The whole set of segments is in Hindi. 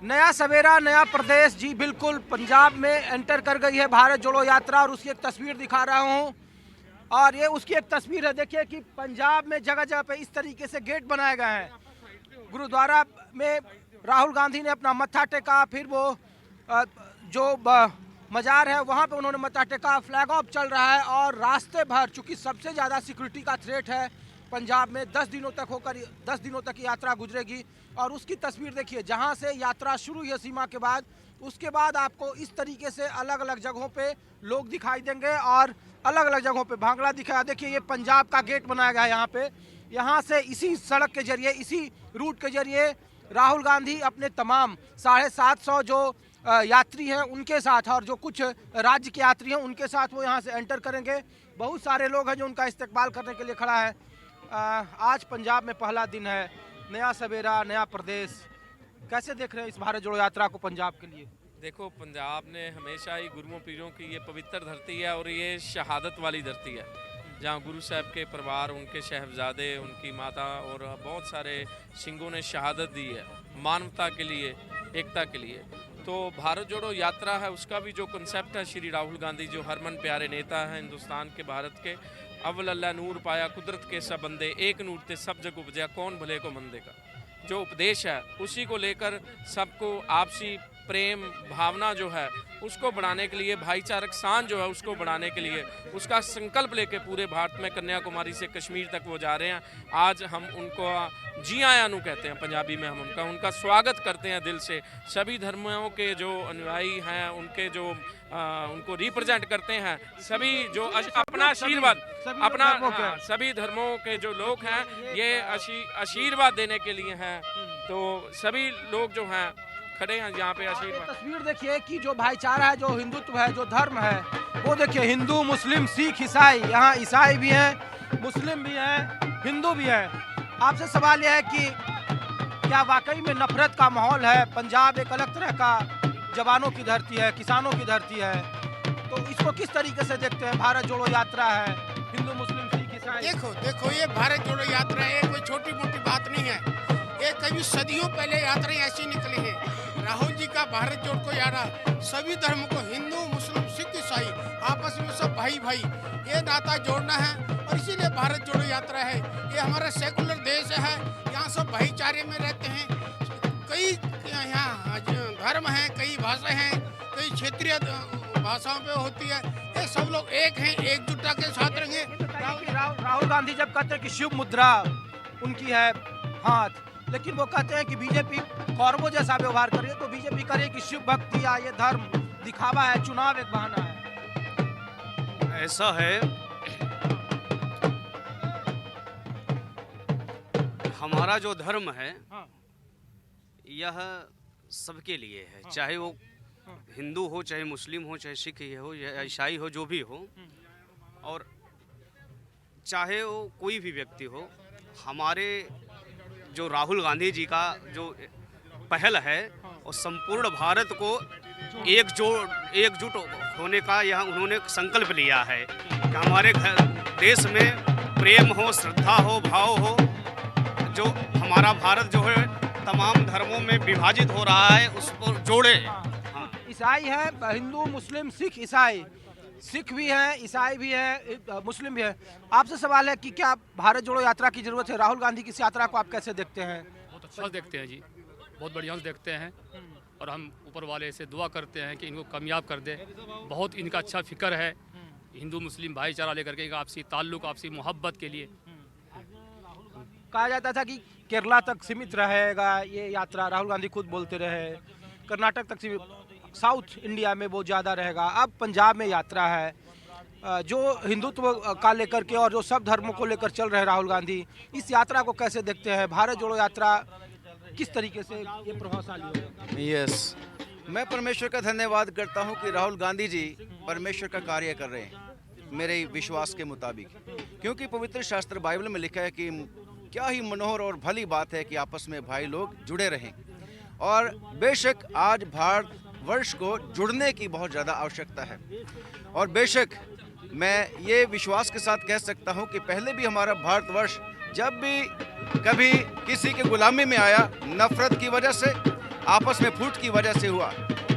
नया सवेरा नया प्रदेश जी, बिल्कुल पंजाब में एंटर कर गई है भारत जोड़ो यात्रा। और उसकी एक तस्वीर दिखा रहा हूँ, और ये उसकी एक तस्वीर है। देखिए कि पंजाब में जगह जगह पे इस तरीके से गेट बनाए गए हैं। गुरुद्वारा में राहुल गांधी ने अपना मत्था टेका, फिर वो जो मजार है वहाँ पे उन्होंने मत्था टेका। फ्लैग ऑफ चल रहा है और रास्ते भर, चूँकि सबसे ज़्यादा सिक्योरिटी का थ्रेट है पंजाब में, 10 दिनों तक यात्रा गुजरेगी। और उसकी तस्वीर देखिए, जहाँ से यात्रा शुरू हुई है सीमा के बाद, उसके बाद आपको इस तरीके से अलग अलग जगहों पे लोग दिखाई देंगे और अलग अलग जगहों पे भांगड़ा दिखाया। देखिए ये पंजाब का गेट बनाया गया है यहाँ पे। यहाँ से इसी सड़क के जरिए, इसी रूट के जरिए राहुल गांधी अपने तमाम 750 जो यात्री हैं उनके साथ, और जो कुछ राज्य के यात्री हैं उनके साथ वो यहाँ से एंटर करेंगे। बहुत सारे लोग हैं जो उनका इस्तकबाल करने के लिए खड़ा है। आज पंजाब में पहला दिन है, नया सवेरा नया प्रदेश। कैसे देख रहे हैं इस भारत जोड़ो यात्रा को पंजाब के लिए? देखो, पंजाब ने हमेशा ही गुरुओं पीरों की ये पवित्र धरती है और ये शहादत वाली धरती है, जहाँ गुरु साहब के परिवार, उनके शहजादे, उनकी माता और बहुत सारे सिंहों ने शहादत दी है मानवता के लिए, एकता के लिए। तो भारत जोड़ो यात्रा है, उसका भी जो कंसेप्ट है, श्री राहुल गांधी जो हरमन प्यारे नेता हैं हिंदुस्तान के, भारत के, अव्वल अल्लाह नूर पाया कुदरत के सब बंदे, एक नूर ते सब जग उपजया कौन भले को मंदे का, जो उपदेश है उसी को लेकर सबको आपसी प्रेम भावना जो है उसको बढ़ाने के लिए, भाईचारक सांझ जो है उसको बढ़ाने के लिए, उसका संकल्प लेके पूरे भारत में कन्याकुमारी से कश्मीर तक वो जा रहे हैं। आज हम उनको जी आयानु कहते हैं पंजाबी में, हम उनका स्वागत करते हैं दिल से। सभी धर्मों के जो अनुयायी हैं, उनके जो उनको रिप्रेजेंट करते हैं, सभी जो अपना आशीर्वाद, अपना सभी धर्मों के जो लोग हैं ये आशीर्वाद देने के लिए हैं। तो सभी लोग जो हैं खड़े हैं यहाँ पे आशीर्वाद। तस्वीर देखिए कि जो भाईचारा है, जो हिंदुत्व है, जो धर्म है, वो देखिए, हिंदू मुस्लिम सिख ईसाई, यहाँ ईसाई भी हैं, मुस्लिम भी हैं, हिंदू भी हैं। आपसे सवाल यह है कि क्या वाकई में नफरत का माहौल है? पंजाब एक अलग तरह का जवानों की धरती है, किसानों की धरती है, तो इसको किस तरीके से देखते हैं? भारत जोड़ो यात्रा है, हिंदू मुस्लिम सिख ईसाई। देखो ये भारत जोड़ो यात्रा है, कोई छोटी मोटी बात नहीं है। ये कभी सदियों पहले यात्राएं ऐसी निकली है। राहुल जी का भारत जोड़ को यात्रा सभी धर्म को, हिंदू मुस्लिम सिख ईसाई, आपस में सब भाई भाई, ये नाता जोड़ना है और इसीलिए भारत जोड़ो यात्रा है। ये हमारा सेकुलर देश है, यहाँ सब भाईचारे में रहते हैं। कई यहाँ धर्म हैं, कई भाषाएं हैं, कई क्षेत्रीय भाषाओं पे होती है। ये सब लोग एक हैं, एकजुटता के साथ रहेंगे। राहुल गांधी जब कहते हैं कि शिव मुद्रा उनकी है हाथ, लेकिन वो कहते हैं कि बीजेपी कौरवों जैसा व्यवहार कर रही है, तो बीजेपी करे कि शिव भक्ति या ये धर्म दिखावा है, चुनाव एक बहाना है। ऐसा है, हमारा जो धर्म है यह सबके लिए है, चाहे वो हिंदू हो, चाहे मुस्लिम हो, चाहे सिख हो, या ईसाई हो, जो भी हो, और चाहे वो कोई भी व्यक्ति हो। हमारे जो राहुल गांधी जी का जो पहल है और संपूर्ण भारत को एकजुट होने का यह उन्होंने संकल्प लिया है कि हमारे देश में प्रेम हो, श्रद्धा हो, भाव हो। जो हमारा भारत जो है तमाम धर्मों में विभाजित हो रहा है, उसको जोड़े। ईसाई है, हिंदू मुस्लिम सिख ईसाई, सिख भी हैं, ईसाई भी हैं, मुस्लिम भी है। आपसे सवाल है कि क्या भारत जोड़ो यात्रा की जरूरत है? राहुल गांधी की इस यात्रा को आप कैसे देखते हैं? बहुत अच्छा देखते हैं जी, बहुत बढ़िया से देखते हैं, और हम ऊपर वाले से दुआ करते हैं कि इनको कामयाब कर दे। बहुत इनका अच्छा फिक्र है हिंदू मुस्लिम भाईचारा लेकर के, आपसी ताल्लुक, आपसी मोहब्बत के लिए। कहा जाता था कि केरला तक सीमित रहेगा ये यात्रा, राहुल गांधी खुद बोलते रहे, कर्नाटक तक सीमित, साउथ इंडिया में वो ज़्यादा रहेगा। अब पंजाब में यात्रा है, जो हिंदुत्व का लेकर के और जो सब धर्मों को लेकर चल रहे राहुल गांधी, इस यात्रा को कैसे देखते हैं? भारत जोड़ो यात्रा किस तरीके से ये प्रभावशाली होगा? यस, मैं परमेश्वर का धन्यवाद करता हूं कि राहुल गांधी जी परमेश्वर का कार्य कर रहे हैं मेरे विश्वास के मुताबिक, क्योंकि पवित्र शास्त्र बाइबल में लिखा है कि क्या ही मनोहर और भली बात है कि आपस में भाई लोग जुड़े रहें। और बेशक आज भारत वर्ष को जुड़ने की बहुत ज़्यादा आवश्यकता है, और बेशक मैं ये विश्वास के साथ कह सकता हूँ कि पहले भी हमारा भारतवर्ष जब भी कभी किसी के गुलामी में आया, नफरत की वजह से आपस में फूट की वजह से हुआ।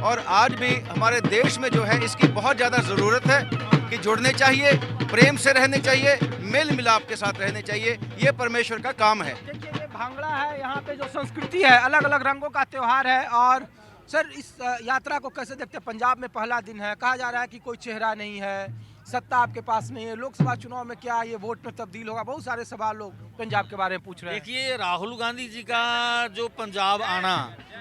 और आज भी हमारे देश में जो है इसकी बहुत ज़्यादा ज़रूरत है कि जुड़ने चाहिए, प्रेम से रहने चाहिए, मेल मिलाप के साथ रहने चाहिए। ये परमेश्वर का काम है। देखिए ये भांगड़ा है, यहाँ पे जो संस्कृति है, अलग अलग रंगों का त्योहार है। और सर इस यात्रा को कैसे देखते हैं? पंजाब में पहला दिन है, कहा जा रहा है कि कोई चेहरा नहीं है, सत्ता आपके पास नहीं है, लोकसभा चुनाव में क्या ये वोट में तब्दील होगा? बहुत सारे सवाल लोग पंजाब के बारे में पूछ रहे हैं। देखिए, राहुल गांधी जी का जो पंजाब आना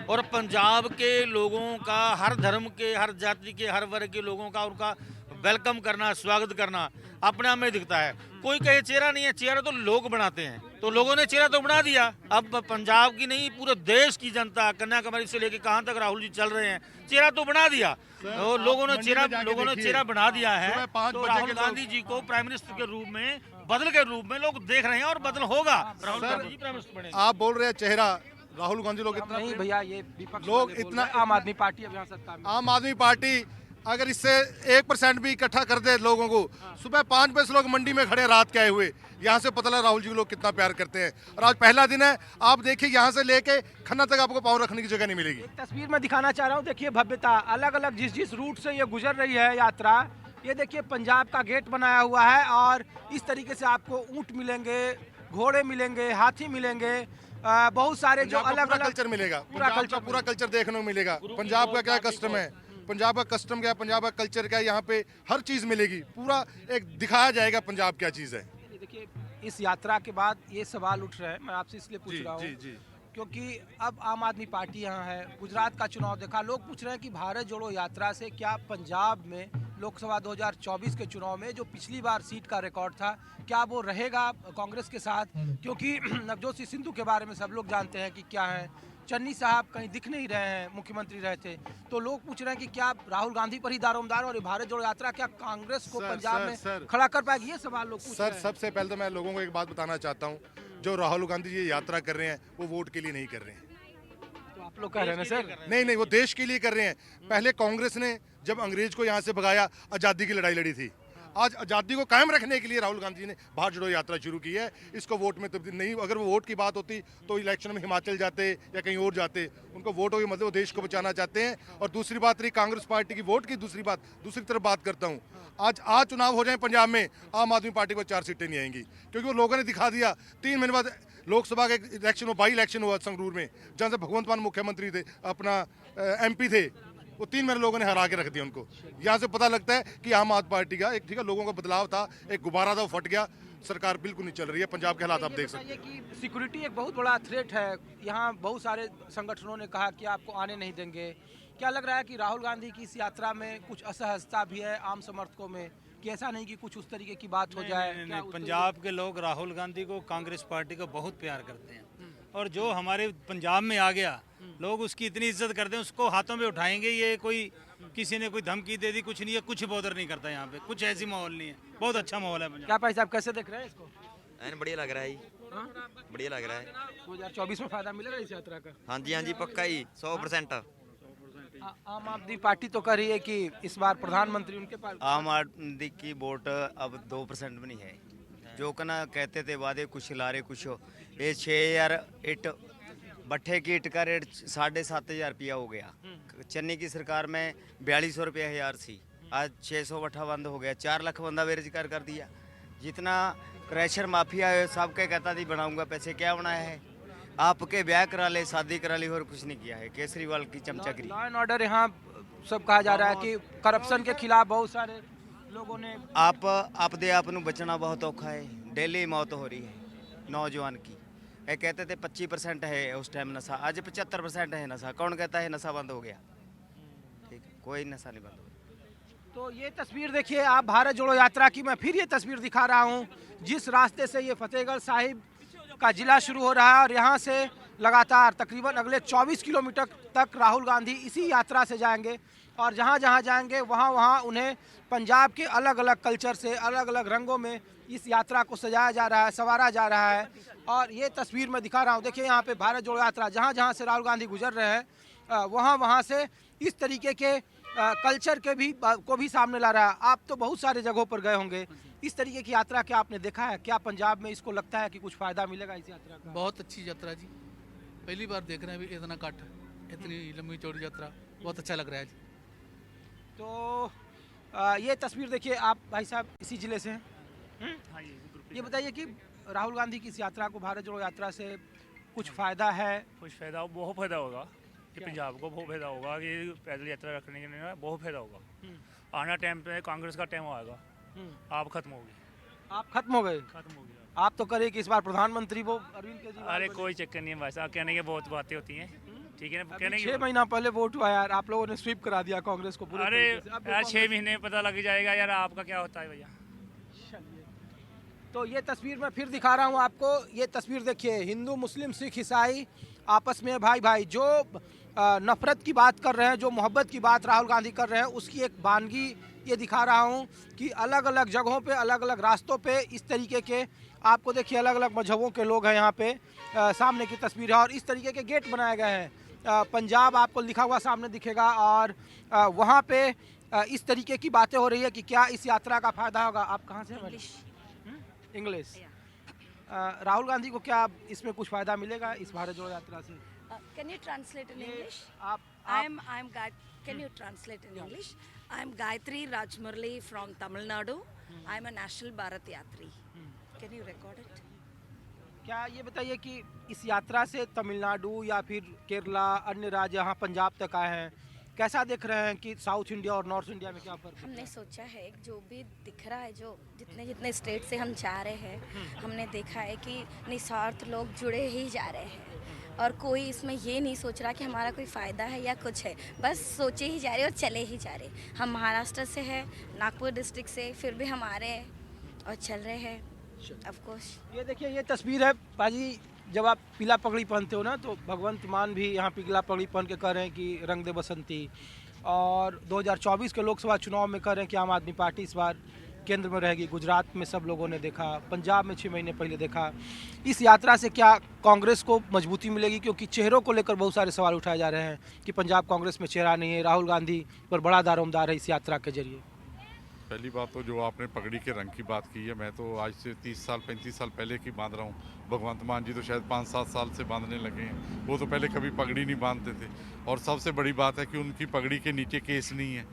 और पंजाब के लोगों का, हर धर्म के, हर जाति के, हर वर्ग के लोगों का उनका वेलकम करना, स्वागत करना अपने आप में दिखता है। कोई कहे चेहरा नहीं है, चेहरा तो लोग बनाते हैं, तो लोगों ने चेहरा तो बना दिया। अब पंजाब की नहीं, पूरे देश की जनता, कन्याकुमारी से लेकर कहां तक राहुल जी चल रहे हैं, चेहरा तो बना दिया। तो लोगों ने चेहरा बना दिया है। तो राहुल गांधी जी को प्राइम मिनिस्टर के रूप में, बदल के रूप में लोग देख रहे हैं और बदल होगा। राहुल गांधी जी प्राइम मिनिस्टर बने। आप बोल रहे हैं चेहरा, राहुल गांधी लोग इतना नहीं भैया, ये विपक्ष लोग वाले बोल इतना- रहे हैं, आम आदमी पार्टी अब यहाँ सत्ता में। आम आदमी पार्टी अगर इससे 1% भी इकट्ठा कर दे लोगों को, सुबह 5 बजे से लोग मंडी में खड़े रात के आए हुए, यहाँ से पता लगा राहुल जी को लोग कितना प्यार करते हैं। और आज पहला दिन है, आप देखिए यहाँ से लेके खन्ना तक आपको पाँव रखने की जगह नहीं मिलेगी। एक तस्वीर में दिखाना चाह रहा हूँ, देखिए भव्यता, अलग अलग जिस रूट से ये गुजर रही है यात्रा। ये देखिए पंजाब का गेट बनाया हुआ है और इस तरीके से आपको ऊंट मिलेंगे, घोड़े मिलेंगे, हाथी मिलेंगे, बहुत सारे जो अलग अलग कल्चर मिलेगा, पूरा पूरा कल्चर देखने को मिलेगा। पंजाब का क्या कस्टम है, पंजाब का कस्टम क्या है, पंजाब का कल्चर क्या है, यहाँ पे हर चीज़ मिलेगी। पूरा एक दिखाया जाएगा पंजाब क्या चीज़ है। देखिए इस यात्रा के बाद ये सवाल उठ रहे हैं, मैं आपसे इसलिए पूछ रहा जी हूँ जी क्योंकि अब आम आदमी पार्टी यहाँ है, गुजरात का चुनाव देखा, लोग पूछ रहे हैं कि भारत जोड़ो यात्रा से क्या पंजाब में लोकसभा 2024 के चुनाव में जो पिछली बार सीट का रिकॉर्ड था, क्या वो रहेगा कांग्रेस के साथ? क्योंकि नवजोत सिंह सिद्धू के बारे में सब लोग जानते हैं कि क्या है, चन्नी साहब कहीं दिख नहीं रहे हैं, मुख्यमंत्री रहे थे, तो लोग पूछ रहे हैं कि क्या राहुल गांधी पर ही दारोमदार और ये भारत जोड़ो यात्रा क्या कांग्रेस को पंजाब में खड़ा कर पाएगी? ये सवाल लोग पूछ रहे हैं। सबसे पहले तो मैं लोगों को एक बात बताना चाहता हूँ, जो राहुल गांधी जी यात्रा कर रहे हैं वो वोट के लिए नहीं कर रहे हैं। तो आप लोग कह रहे हैं ना सर? नहीं, वो देश के लिए कर रहे हैं। पहले कांग्रेस ने जब अंग्रेज को यहाँ से भगाया, आज़ादी की लड़ाई लड़ी थी। आज आज़ादी को कायम रखने के लिए राहुल गांधी जी ने भारत जोड़ो यात्रा शुरू की है। इसको वोट में तब्दील नहीं, अगर वो वोट की बात होती तो इलेक्शन में हिमाचल जाते या कहीं और जाते। उनको वोट हो, मतलब वो देश को बचाना चाहते हैं। और दूसरी बात रही कांग्रेस पार्टी की वोट की, दूसरी तरफ बात करता हूँ, आज चुनाव हो जाए पंजाब में, आम आदमी पार्टी को 4 सीटें नहीं आएंगी, क्योंकि वो लोगों ने दिखा दिया। 3 महीने बाद लोकसभा का इलेक्शन, बाई इलेक्शन हुआ संगरूर में, जहाँ से भगवंत मान मुख्यमंत्री थे, अपना MP थे, वो 3 महीने लोगों ने हरा के रख दिया उनको। यहाँ से पता लगता है कि आम आदमी पार्टी का एक, ठीक है, लोगों का बदलाव था, एक गुब्बारा था, वो फट गया। सरकार बिल्कुल नहीं चल रही है। पंजाब के हालात आप देख सकते हैं कि सिक्योरिटी एक बहुत बड़ा थ्रेट है यहाँ। बहुत सारे संगठनों ने कहा कि आपको आने नहीं देंगे। क्या लग रहा है कि राहुल गांधी की इस यात्रा में कुछ असहजता भी है आम समर्थकों में, कि ऐसा नहीं कि कुछ उस तरीके की बात हो जाए? नहीं, पंजाब के लोग राहुल गांधी को, कांग्रेस पार्टी को बहुत प्यार करते हैं। और जो हमारे पंजाब में आ गया, लोग उसकी इतनी इज्जत करते हैं, उसको हाथों में उठाएंगे। ये कोई किसी ने कोई धमकी दे दी, कुछ नहीं है, कुछ बॉदर नहीं करता यहाँ पे, कुछ ऐसी माहौल नहीं है। बहुत अच्छा माहौल है पंजाब। क्या भाई साहब कैसे देख रहे हैं इसको? बढ़िया लग रहा है, बढ़िया लग रहा है। 2024 में फायदा मिलेगा इस यात्रा का? हाँ जी पक्का ही, 100%। आम आदमी पार्टी तो कह रही है कि इस बार प्रधानमंत्री उनके पास। आम आदमी की वोट अब 2% भी नहीं है। जो कना कहते थे वादे कुछ लारे कुछ हो। ये 6000 ईट भट्ठे की ईट का रेट 7,500 रुपया हो गया। चन्नी की सरकार में 4200 रुपया हजार सी, आज 600 भट्ठा बंद हो गया। 4 लाख बंदा बेरोजगार कर दिया। जितना क्रैशर माफिया है सबके कहता थी बनाऊंगा, पैसे क्या बनाया है? आपके ब्याह करा ले, शादी करा ली, और कुछ नहीं किया है। केजरीवाल की चमचागिरी। लॉ एंड ऑर्डर यहाँ सब कहा जा रहा है कि करप्शन के खिलाफ बहुत सारे लोगों ने। आपदे आप नू बचना बहुत औखा है। डेली मौत हो रही है नौजवान की। ये कहते थे 25% है उस टाइम नशा, आज 75% है नशा। कौन कहता है नशा बंद हो गया? ठीक है, कोई नशा नहीं बंद हो गया। तो ये तस्वीर देखिए आप, भारत जोड़ो यात्रा की मैं फिर ये तस्वीर दिखा रहा हूँ, जिस रास्ते से ये फतेहगढ़ साहिब का जिला शुरू हो रहा है और यहाँ से लगातार तकरीबन अगले 24 किलोमीटर तक राहुल गांधी इसी यात्रा से जाएंगे। और जहाँ जहाँ जाएंगे वहाँ उन्हें पंजाब के अलग अलग कल्चर से, अलग अलग रंगों में इस यात्रा को सजाया जा रहा है, संवारा जा रहा है। और ये तस्वीर मैं दिखा रहा हूँ, देखिए यहाँ पे भारत जोड़ो यात्रा जहाँ जहाँ से राहुल गांधी गुजर रहे हैं, वहाँ से इस तरीके के कल्चर के को भी सामने ला रहा है। आप तो बहुत सारे जगहों पर गए होंगे, इस तरीके की यात्रा क्या आपने देखा है? क्या पंजाब में इसको लगता है कि कुछ फ़ायदा मिलेगा इस यात्रा का? बहुत अच्छी यात्रा जी, पहली बार देख रहे हैं भी इतना कट। इतनी लंबी चौड़ी यात्रा, बहुत अच्छा लग रहा है। तो ये तस्वीर देखिए, आप भाई साहब इसी जिले से हैं। हाँ, ये बताइए कि राहुल गांधी की इस यात्रा को, भारत जोड़ो यात्रा से कुछ फ़ायदा है? कुछ फ़ायदा, बहुत फ़ायदा होगा कि पंजाब को बहुत फ़ायदा होगा कि पैदल यात्रा रखने के लिए बहुत फ़ायदा होगा। आना टाइम पे कांग्रेस का टाइम आएगा, आप खत्म हो गए। आप खत्म हो गए? खत्म हो गया। आप तो करें कि इस बार प्रधानमंत्री वो अरविंद केजरीवाल। अरे कोई चक्कर नहीं है भाई साहब, कहने के बहुत बातें होती हैं, ठीक है ना, कहने 6 महीना पहले वोट हुआ यार, आप लोगों ने स्वीप करा दिया कांग्रेस को पूरे अरे तरीके से। अब यार 6 महीने में पता लग जाएगा यार आपका क्या होता है भैया। तो ये तस्वीर मैं फिर दिखा रहा हूँ आपको। ये तस्वीर देखिए, हिंदू मुस्लिम सिख ईसाई आपस में भाई भाई, जो नफरत की बात कर रहे हैं, जो मोहब्बत की बात राहुल गांधी कर रहे हैं, उसकी एक वानगी ये दिखा रहा हूँ कि अलग अलग जगहों पे, अलग अलग रास्तों पे इस तरीके के आपको देखिए अलग अलग मजहबों के लोग हैं यहाँ पे। सामने की तस्वीर है और इस तरीके के गेट बनाए गए हैं। पंजाब आपको लिखा हुआ सामने दिखेगा और वहाँ पे इस तरीके की बातें हो रही है कि क्या इस यात्रा का फ़ायदा होगा। आप कहाँ से? इंग्लिश। राहुल गांधी को क्या इसमें कुछ फ़ायदा मिलेगा इस भारत जोड़ो यात्रा से? Can you translate in English? Can you translate in English? I am Gayatri Rajmurli from Tamil Nadu. I am a National Bharat Yatri. Can you record it? क्या ये बताइए कि इस यात्रा से तमिलनाडु या फिर केरला, अन्य राज्य यहाँ पंजाब तक आए हैं, कैसा देख रहे हैं कि साउथ इंडिया और नॉर्थ इंडिया में क्या फर्क है? हमने सोचा है जो भी दिख रहा है, जो जितने जितने स्टेट से हम जा रहे हैं, हमने देखा है कि निस्वार्थ लोग जुड़े ही जा रहे हैं और कोई इसमें ये नहीं सोच रहा कि हमारा कोई फ़ायदा है या कुछ है, बस सोचे ही जा रहे और चले ही जा रहे। हम महाराष्ट्र से हैं, नागपुर डिस्ट्रिक्ट से, फिर भी हम आ रहे हैं और चल रहे हैं ऑफ कोर्स। ये देखिए, ये तस्वीर है बाजी, जब आप पीला पगड़ी पहनते हो ना, तो भगवंत मान भी यहाँ पीला पगड़ी पहन के कह रहे हैं कि रंग दे बसंती। और 2024 के लोकसभा चुनाव में कह रहे हैं कि आम आदमी पार्टी इस बार केंद्र में रहेगी। गुजरात में सब लोगों ने देखा, पंजाब में 6 महीने पहले देखा। इस यात्रा से क्या कांग्रेस को मजबूती मिलेगी? क्योंकि चेहरों को लेकर बहुत सारे सवाल उठाए जा रहे हैं कि पंजाब कांग्रेस में चेहरा नहीं है, राहुल गांधी पर बड़ा दारोमदार है इस यात्रा के जरिए। पहली बात तो जो आपने पगड़ी के रंग की बात की है, मैं तो आज से 30 साल 35 साल पहले की बांध रहा हूँ। भगवंत मान जी तो शायद 5-7 साल से बांधने लगे हैं, वो तो पहले कभी पगड़ी नहीं बांधते थे। और सबसे बड़ी बात है कि उनकी पगड़ी के नीचे केस नहीं है,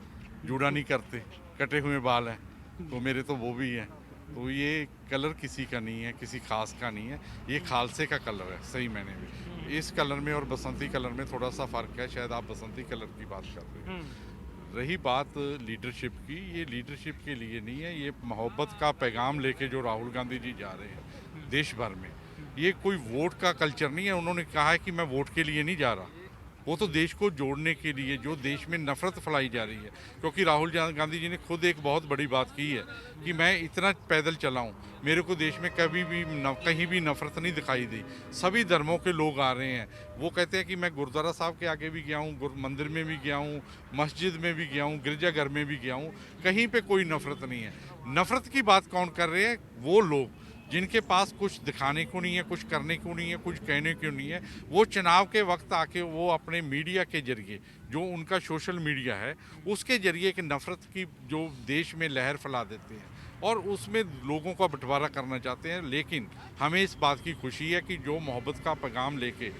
जूड़ा नहीं करते, कटे हुए बाल हैं, तो मेरे तो वो भी हैं। तो ये कलर किसी का नहीं है, किसी खास का नहीं है, ये खालसे का कलर है सही मैंने में। इस कलर में और बसंती कलर में थोड़ा सा फ़र्क है, शायद आप बसंती कलर की बात कर रहे हैं। रही बात लीडरशिप की, ये लीडरशिप के लिए नहीं है, ये मोहब्बत का पैगाम लेके जो राहुल गांधी जी जा रहे हैं देश भर में, ये कोई वोट का कल्चर नहीं है। उन्होंने कहा है कि मैं वोट के लिए नहीं जा रहा, वो तो देश को जोड़ने के लिए, जो देश में नफरत फैलाई जा रही है। क्योंकि राहुल गांधी जी ने खुद एक बहुत बड़ी बात की है कि मैं इतना पैदल चला हूँ, मेरे को देश में कभी भी कहीं भी नफरत नहीं दिखाई दी, सभी धर्मों के लोग आ रहे हैं। वो कहते हैं कि मैं गुरुद्वारा साहब के आगे भी गया हूँ, मंदिर में भी गया हूँ, मस्जिद में भी गया हूँ, गिरजाघर में भी गया हूँ, कहीं पे कोई नफरत नहीं है। नफरत की बात कौन कर रहे हैं? वो लोग जिनके पास कुछ दिखाने को नहीं है, कुछ करने को नहीं है, कुछ कहने को नहीं है। वो चुनाव के वक्त आके वो अपने मीडिया के जरिए, जो उनका सोशल मीडिया है, उसके जरिए एक नफरत की जो देश में लहर फैला देते हैं और उसमें लोगों का बंटवारा करना चाहते हैं। लेकिन हमें इस बात की खुशी है कि जो मोहब्बत का पैगाम लेके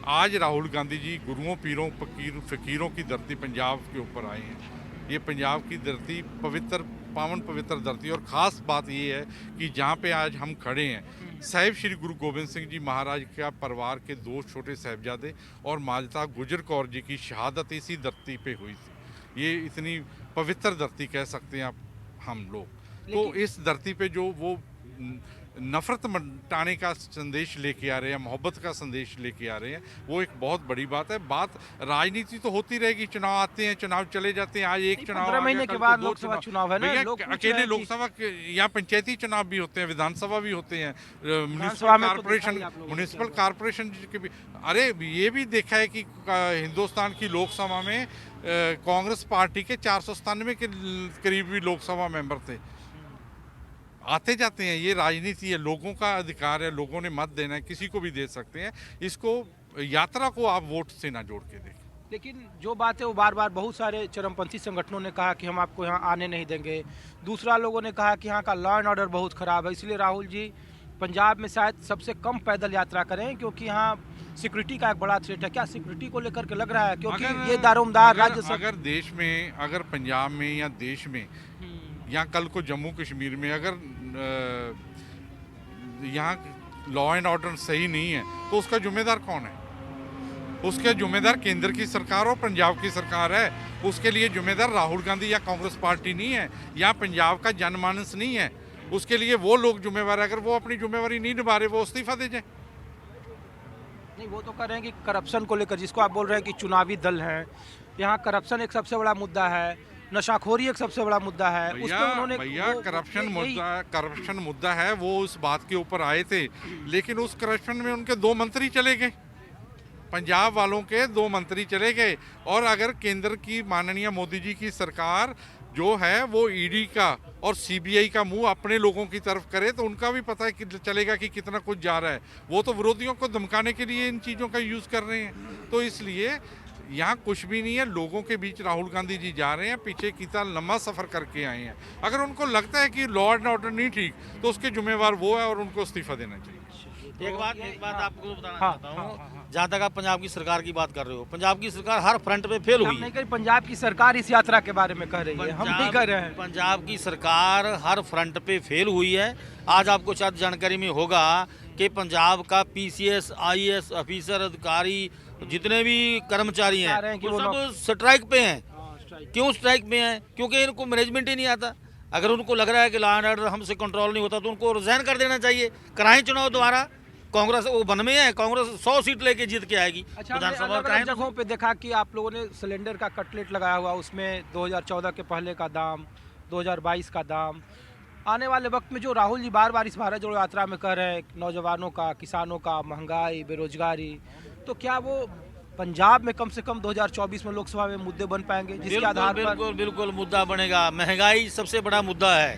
आज राहुल गांधी जी गुरुओं, पीरों, फ़कीरों की धरती पंजाब के ऊपर आए हैं। ये पंजाब की धरती पवित्र, पावन पवित्र धरती, और ख़ास बात ये है कि जहाँ पे आज हम खड़े हैं, साहिब श्री गुरु गोबिंद सिंह जी महाराज का परिवार के 2 छोटे साहिबजादे और माता गुजर कौर जी की शहादत इसी धरती पे हुई थी। ये इतनी पवित्र धरती कह सकते हैं आप हम लोग। तो इस धरती पे जो वो नफरत मिटाने का संदेश लेके आ रहे हैं, मोहब्बत का संदेश लेके आ रहे हैं, वो एक बहुत बड़ी बात है। बात राजनीति तो होती रहेगी, चुनाव आते हैं, चुनाव चले जाते हैं। आज एक चुनाव 15 महीने के बाद लोकसभा चुनाव है ना, अकेले लोकसभा या पंचायती चुनाव भी होते हैं, विधानसभा भी होते हैं, म्यूनिसिपल कॉरपोरेशन के भी। अरे ये भी देखा है कि हिंदुस्तान की लोकसभा में कांग्रेस पार्टी के 497 के करीब भी लोकसभा मेंबर थे। आते जाते हैं, ये राजनीति है, लोगों का अधिकार है, लोगों ने मत देना है, किसी को भी दे सकते हैं। इसको यात्रा को आप वोट से ना जोड़ के देखें। लेकिन जो बात है वो बार बार बहुत सारे चरमपंथी संगठनों ने कहा कि हम आपको यहाँ आने नहीं देंगे। दूसरा लोगों ने कहा कि यहाँ का लॉ एंड ऑर्डर बहुत ख़राब है, इसलिए राहुल जी पंजाब में शायद सबसे कम पैदल यात्रा करें, क्योंकि यहाँ सिक्योरिटी का एक बड़ा थ्रेट है। क्या सिक्योरिटी को लेकर के लग रहा है, क्योंकि ये दारोमदार राज्य से अगर देश में, अगर पंजाब में या देश में या कल को जम्मू कश्मीर में अगर यहाँ लॉ एंड ऑर्डर सही नहीं है तो उसका जिम्मेदार कौन है? उसके जिम्मेदार केंद्र की सरकार और पंजाब की सरकार है। उसके लिए जिम्मेदार राहुल गांधी या कांग्रेस पार्टी नहीं है, या पंजाब का जनमानस नहीं है। उसके लिए वो लोग जिम्मेवार है। अगर वो अपनी जिम्मेवारी नहीं निभा रहे, वो इस्तीफा दे जाए। नहीं, वो तो कह रहे हैं कि करप्शन को लेकर, जिसको आप बोल रहे हैं कि चुनावी दल हैं, यहाँ करप्शन एक सबसे बड़ा मुद्दा है, नशाखोरी एक सबसे बड़ा मुद्दा है। उस पे उन्होंने करप्शन मुद्दा है, वो उस बात के ऊपर आए थे, लेकिन उस करप्शन में उनके 2 मंत्री चले गए, पंजाब वालों के 2 मंत्री चले गए। और अगर केंद्र की माननीय मोदी जी की सरकार जो है वो ईडी का और सीबीआई का मुंह अपने लोगों की तरफ करे तो उनका भी पता है कि चलेगा कि कितना कुछ जा रहा है। वो तो विरोधियों को धमकाने के लिए इन चीज़ों का यूज़ कर रहे हैं। तो इसलिए यहाँ कुछ भी नहीं है, लोगों के बीच राहुल गांधी जी जा रहे हैं, पीछे कितना लंबा सफ़र करके आए हैं। अगर उनको लगता है कि लॉ एंड ऑर्डर नहीं ठीक तो उसके जिम्मेवार वो है और उनको इस्तीफा देना चाहिए। एक बात आपको बताना चाहता हूँ, जहाँ तक आप पंजाब की सरकार की बात कर रहे हो, पंजाब की सरकार हर फ्रंट पे फेल हुई है। पंजाब की सरकार इस यात्रा के बारे में कह रही है, हम नहीं कह रहे हैं। पंजाब की सरकार हर फ्रंट पे फेल हुई है। आज आपको शायद जानकारी में होगा कि पंजाब का पीसीएस, आईएएस ऑफिसर, अधिकारी, जितने भी कर्मचारी हैं वो सब स्ट्राइक पे हैं। क्यों स्ट्राइक पे हैं? क्योंकि इनको मैनेजमेंट ही नहीं आता। अगर उनको लग रहा है कि लॉ एंड ऑर्डर हमसे कंट्रोल नहीं होता तो उनको रिजाइन कर देना चाहिए। कराएं चुनाव दोबारा। कांग्रेस वो वन में है, कांग्रेस 100 सीट लेके जीत के आएगी। अच्छा, अलग जगहों पे देखा कि आप लोगों ने सिलेंडर का कटलेट लगाया हुआ, उसमें 2014 के पहले का दाम, 2022 का दाम। आने वाले वक्त में जो राहुल जी बार बार इस भारत जोड़ो यात्रा में कह रहे हैं, नौजवानों का, किसानों का, महंगाई, बेरोजगारी, तो क्या वो पंजाब में कम से कम 2024 में लोकसभा में मुद्दे बन पाएंगे जिसके आधार पर? बिल्कुल मुद्दा बनेगा। महंगाई सबसे बड़ा मुद्दा है।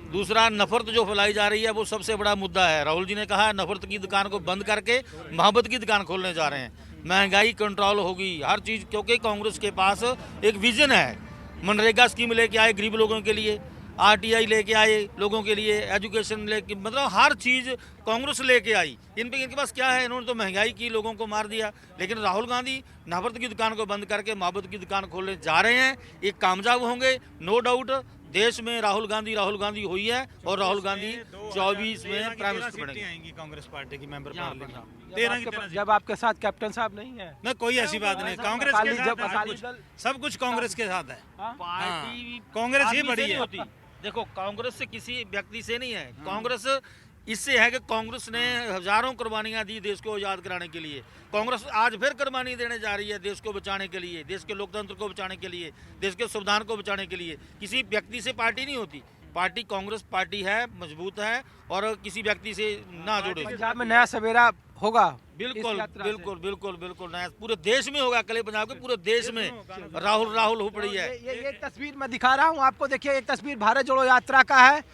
दूसरा, नफरत जो फैलाई जा रही है वो सबसे बड़ा मुद्दा है। राहुल जी ने कहा नफरत की दुकान को बंद करके मोहब्बत की दुकान खोलने जा रहे हैं। महंगाई कंट्रोल होगी, हर चीज़, क्योंकि कांग्रेस के पास एक विजन है। मनरेगा स्कीम लेके आए गरीब लोगों के लिए, आरटीआई लेके आए लोगों के लिए, एजुकेशन लेके, मतलब हर चीज़ कांग्रेस लेके आई। इनके पास क्या है? इन्होंने तो महंगाई की लोगों को मार दिया। लेकिन राहुल गांधी नफरत की दुकान को बंद करके मोहब्बत की दुकान खोलने जा रहे हैं। ये कामयाब होंगे, नो डाउट। देश में राहुल गांधी हुई है और राहुल गांधी 24 में प्राइम मिनिस्टर बनेंगे। आएंगी कांग्रेस पार्टी की मेंबर पार्लियामेंट। जब आपके साथ कैप्टन साहब नहीं है ना, कोई ऐसी बात नहीं। कांग्रेस के साथ सब कुछ कांग्रेस के साथ है। पार्टी कांग्रेस ही बड़ी है। देखो, कांग्रेस से किसी व्यक्ति से नहीं है। कांग्रेस इससे है कि कांग्रेस ने हजारों कुर्बानियां दी देश को आज़ाद कराने के लिए। कांग्रेस आज फिर कुर्बानी देने जा रही है देश को बचाने के लिए, देश के लोकतंत्र को बचाने के लिए, देश के संविधान को बचाने के लिए। किसी व्यक्ति से पार्टी नहीं होती। पार्टी कांग्रेस पार्टी है, मजबूत है और किसी व्यक्ति से ना जुड़े। पंजाब में नया सवेरा होगा। बिल्कुल बिल्कुल बिल्कुल बिल्कुल नया पूरे देश में होगा। कल पंजाब के पूरे देश में राहुल हो पड़ी है। ये तस्वीर मैं दिखा रहा हूँ आपको। देखिए, एक तस्वीर भारत जोड़ो यात्रा का है।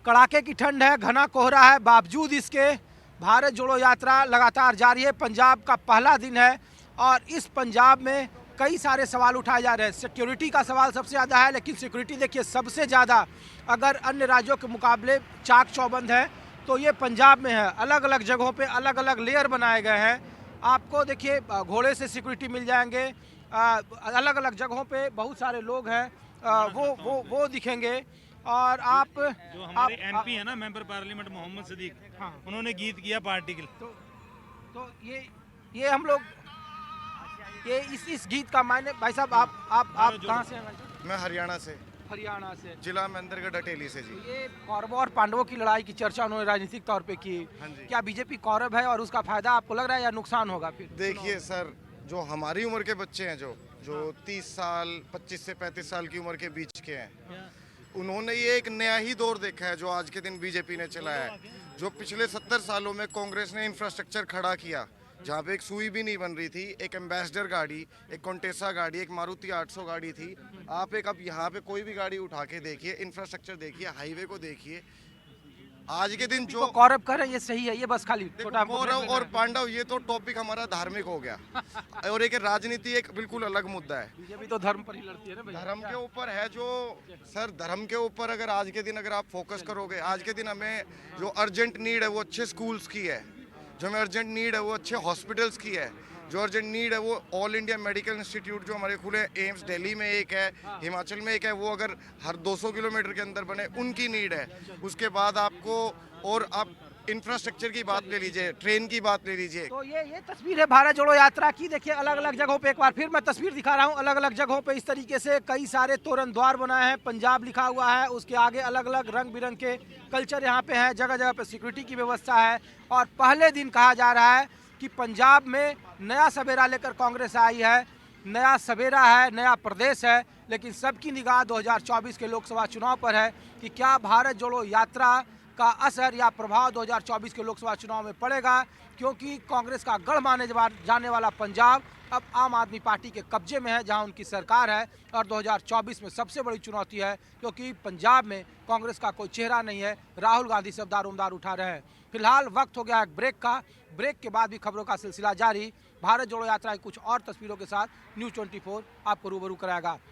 कड़ाके की ठंड है, घना कोहरा है, बावजूद इसके भारत जोड़ो यात्रा लगातार जारी है। पंजाब का पहला दिन है और इस पंजाब में कई सारे सवाल उठाए जा रहे हैं। सिक्योरिटी का सवाल सबसे ज़्यादा है, लेकिन सिक्योरिटी देखिए सबसे ज़्यादा अगर अन्य राज्यों के मुकाबले चाक चौबंद है तो ये पंजाब में है। अलग अलग जगहों पे अलग अलग लेयर बनाए गए हैं। आपको देखिए घोड़े से सिक्योरिटी मिल जाएंगे, अलग अलग जगहों पे बहुत सारे लोग हैं, वो दिखेंगे। और आप जो हमारे एमपी है ना, मेंबर पार्लियामेंट मोहम्मद सदीक, हाँ, उन्होंने गीत किया पार्टी के लिए। तो ये हम लोग ये इस गीत का मायने, भाई साहब आप कहाँ से हैं? मैं हरियाणा से। हरियाणा से, जिला महेंद्रगढ़ अटेली से जी। ये कौरवों और पांडवों की लड़ाई की चर्चा उन्होंने राजनीतिक तौर पे की। हाँ जी। क्या बीजेपी कौरव है और उसका फायदा आपको लग रहा है या नुकसान होगा फिर? देखिए सर, जो हमारी उम्र के बच्चे हैं, जो 30 साल 25 से 35 साल की उम्र के बीच के हैं, उन्होंने ये एक नया ही दौर देखा है जो आज के दिन बीजेपी ने चलाया है। जो पिछले 70 सालों में कांग्रेस ने इंफ्रास्ट्रक्चर खड़ा किया, जहाँ पे एक सुई भी नहीं बन रही थी, एक एम्बेसडर गाड़ी, एक कॉन्टेसा गाड़ी, एक मारुति 800 गाड़ी थी। आप यहाँ पे कोई भी गाड़ी उठा के देखिए, इंफ्रास्ट्रक्चर देखिए, हाईवे को देखिए, आज के दिन जो कौरव कर रहे हैं ये सही है, ये बस खाली छोटा हमको कौरव ब्रेक और लेना है। पांडव ये तो टॉपिक हमारा धार्मिक हो गया और एक राजनीति एक बिल्कुल अलग मुद्दा है। बीजेपी तो धर्म पर ही लड़ती है ना भैया। धर्म के ऊपर है जो सर, धर्म के ऊपर अगर आज के दिन अगर आप फोकस करोगे, आज के दिन हमें जो अर्जेंट नीड है वो अच्छे स्कूल्स की है, जो हमें अर्जेंट नीड है वो अच्छे हॉस्पिटल्स की है, जो अर्जेंट नीड है वो ऑल इंडिया मेडिकल इंस्टीट्यूट जो हमारे खुले, एम्स दिल्ली में एक है, हिमाचल में एक है, वो अगर हर 200 किलोमीटर के अंदर बने, उनकी नीड है। उसके बाद आपको और आप इंफ्रास्ट्रक्चर की बात ले लीजिए, ट्रेन की बात ले लीजिए। तो ये तस्वीर है भारत जोड़ो यात्रा की। देखिए अलग अलग जगहों पे, एक बार फिर मैं तस्वीर दिखा रहा हूँ, अलग अलग जगहों पे इस तरीके से कई सारे तोरण द्वार बनाए हैं, पंजाब लिखा हुआ है, उसके आगे अलग अलग रंग बिरंग के कल्चर यहाँ पे हैं, जगह जगह पे सिक्योरिटी की व्यवस्था है। और पहले दिन कहा जा रहा है कि पंजाब में नया सवेरा लेकर कांग्रेस आई है, नया सवेरा है, नया प्रदेश है, लेकिन सबकी निगाह 2024 के लोकसभा चुनाव पर है कि क्या भारत जोड़ो यात्रा का असर या प्रभाव 2024 के लोकसभा चुनाव में पड़ेगा, क्योंकि कांग्रेस का गढ़ माने जाने वाला पंजाब अब आम आदमी पार्टी के कब्जे में है, जहां उनकी सरकार है। और 2024 में सबसे बड़ी चुनौती है क्योंकि पंजाब में कांग्रेस का कोई चेहरा नहीं है, राहुल गांधी सब दारोमदार उठा रहे हैं। फिलहाल वक्त हो गया एक ब्रेक का, ब्रेक के बाद भी खबरों का सिलसिला जारी। भारत जोड़ो यात्रा की कुछ और तस्वीरों के साथ न्यूज़ 24 आपको रूबरू कराएगा।